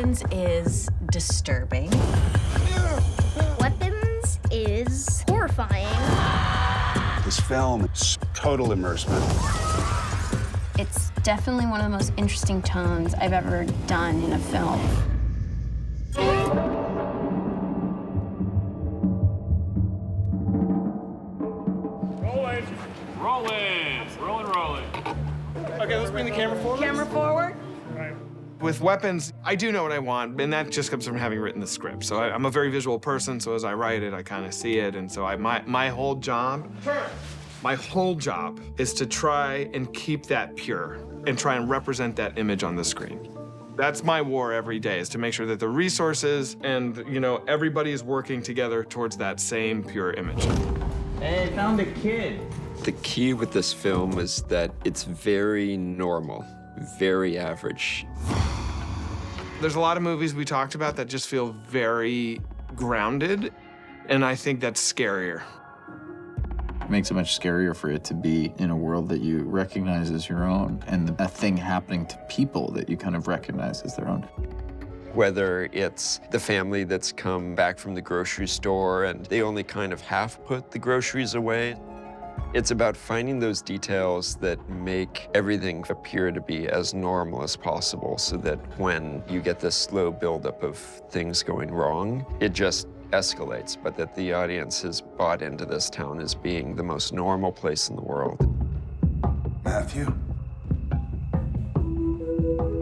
Weapons is disturbing. Weapons is horrifying. This film is total immersion. It's definitely one of the most interesting tones I've ever done in a film. Rolling. Okay, let's bring the camera forward. Camera forward. With Weapons, I do know what I want, and that just comes from having written the script. So I'm a very visual person, so as I write it, I kind of see it, and so my whole job is to try and keep that pure and try and represent that image on the screen. That's my war every day, is to make sure that the resources and, everybody is working together towards that same pure image. Hey, found a kid. The key with this film is that it's very normal, very average. There's a lot of movies we talked about that just feel very grounded, and I think that's scarier. It makes it much scarier for it to be in a world that you recognize as your own, and a thing happening to people that you kind of recognize as their own. Whether it's the family that's come back from the grocery store and they only kind of half put the groceries away. It's about finding those details that make everything appear to be as normal as possible so that when you get this slow buildup of things going wrong, it just escalates, but that the audience has bought into this town as being the most normal place in the world. Matthew?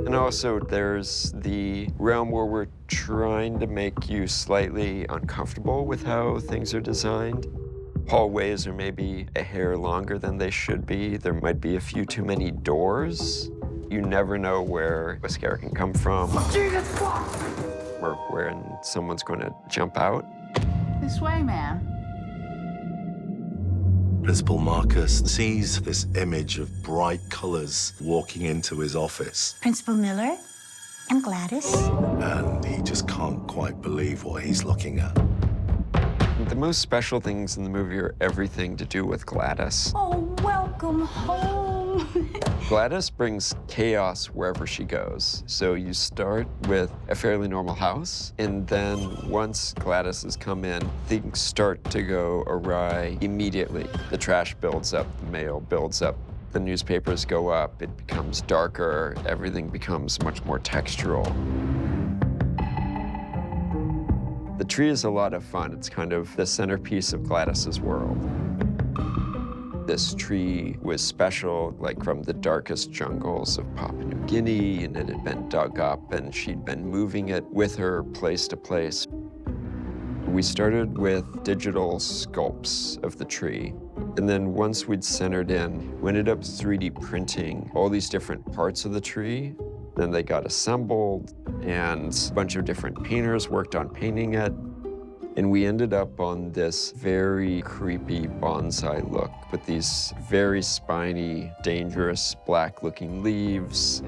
And also, there's the realm where we're trying to make you slightly uncomfortable with how things are designed. Hallways are maybe a hair longer than they should be. There might be a few too many doors. You never know where a scare can come from. Or when someone's going to jump out. This way, ma'am. Principal Marcus sees this image of bright colors walking into his office. Principal Miller, I'm Gladys. And he just can't quite believe what he's looking at. The most special things in the movie are everything to do with Gladys. Oh, welcome home. Gladys brings chaos wherever she goes. So you start with a fairly normal house, and then once Gladys has come in, things start to go awry immediately. The trash builds up, the mail builds up, the newspapers go up, it becomes darker, everything becomes much more textural. The tree is a lot of fun. It's kind of the centerpiece of Gladys's world. This tree was special, like from the darkest jungles of Papua New Guinea, and it had been dug up, and she'd been moving it with her place to place. We started with digital sculpts of the tree, and then once we'd centered in, we ended up 3D printing all these different parts of the tree. Then they got assembled, and a bunch of different painters worked on painting it. And we ended up on this very creepy bonsai look with these very spiny, dangerous, black-looking leaves.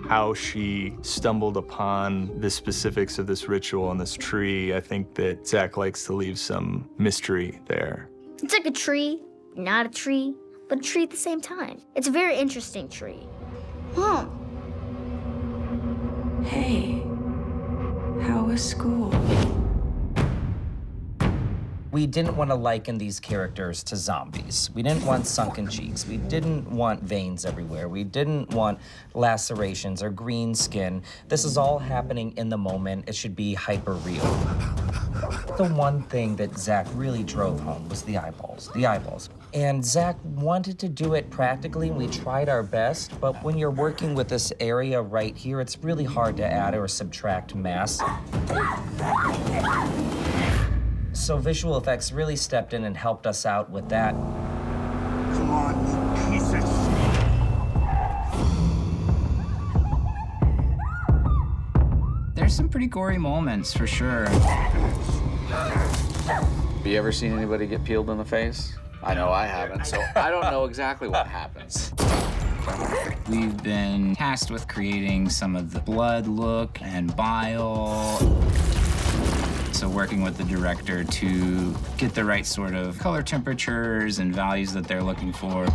How she stumbled upon the specifics of this ritual and this tree, I think that Zach likes to leave some mystery there. It's like a tree, not a tree, but a tree at the same time. It's a very interesting tree. Hey, how was school? We didn't want to liken these characters to zombies. We didn't want sunken cheeks. We didn't want veins everywhere. We didn't want lacerations or green skin. This is all happening in the moment. It should be hyper real. The one thing that Zach really drove home was the eyeballs. And Zach wanted to do it practically, and we tried our best, but when you're working with this area right here, it's really hard to add or subtract mass. So visual effects really stepped in and helped us out with that. Come on, you piece of shit. There's some pretty gory moments, for sure. Have you ever seen anybody get peeled in the face? I know I haven't, so I don't know exactly what happens. We've been tasked with creating some of the blood look and bile. So working with the director to get the right sort of color temperatures and values that they're looking for.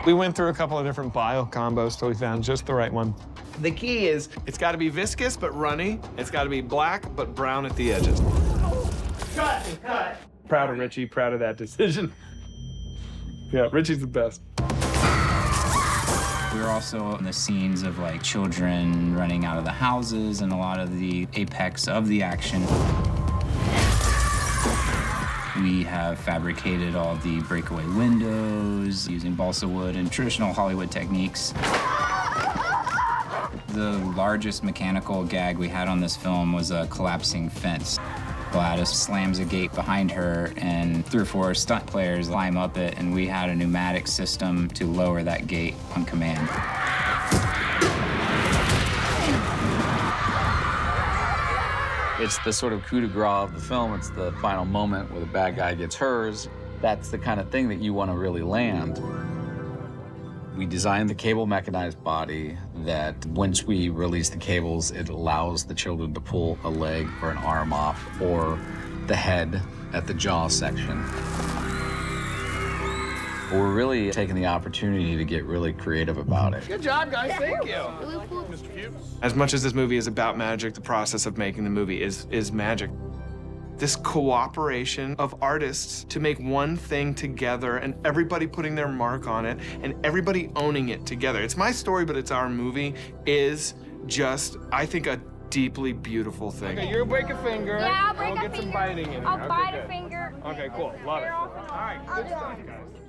We went through a couple of different bile combos till we found just the right one. The key is it's got to be viscous but runny. It's got to be black but brown at the edges. Cut. Proud of Richie, proud of that decision. Yeah, Richie's the best. We were also in the scenes of like children running out of the houses and a lot of the apex of the action. We have fabricated all the breakaway windows using balsa wood and traditional Hollywood techniques. The largest mechanical gag we had on this film was a collapsing fence. Gladys slams a gate behind her, and 3 or 4 stunt players climb up it, and we had a pneumatic system to lower that gate on command. It's the sort of coup de grace of the film. It's the final moment where the bad guy gets hers. That's the kind of thing that you want to really land. We designed the cable mechanized body that once we release the cables, it allows the children to pull a leg or an arm off or the head at the jaw section. We're really taking the opportunity to get really creative about it. Good job, guys. Thank you. As much as this movie is about magic, the process of making the movie is magic. This cooperation of artists to make one thing together and everybody putting their mark on it and everybody owning it together. It's my story, but it's our movie is just, I think, a deeply beautiful thing. Okay, you break a finger. Yeah, I'll break we'll a get finger. some biting in here. I'll bite good. a finger. Okay, cool. Love it. All right, good stuff, guys.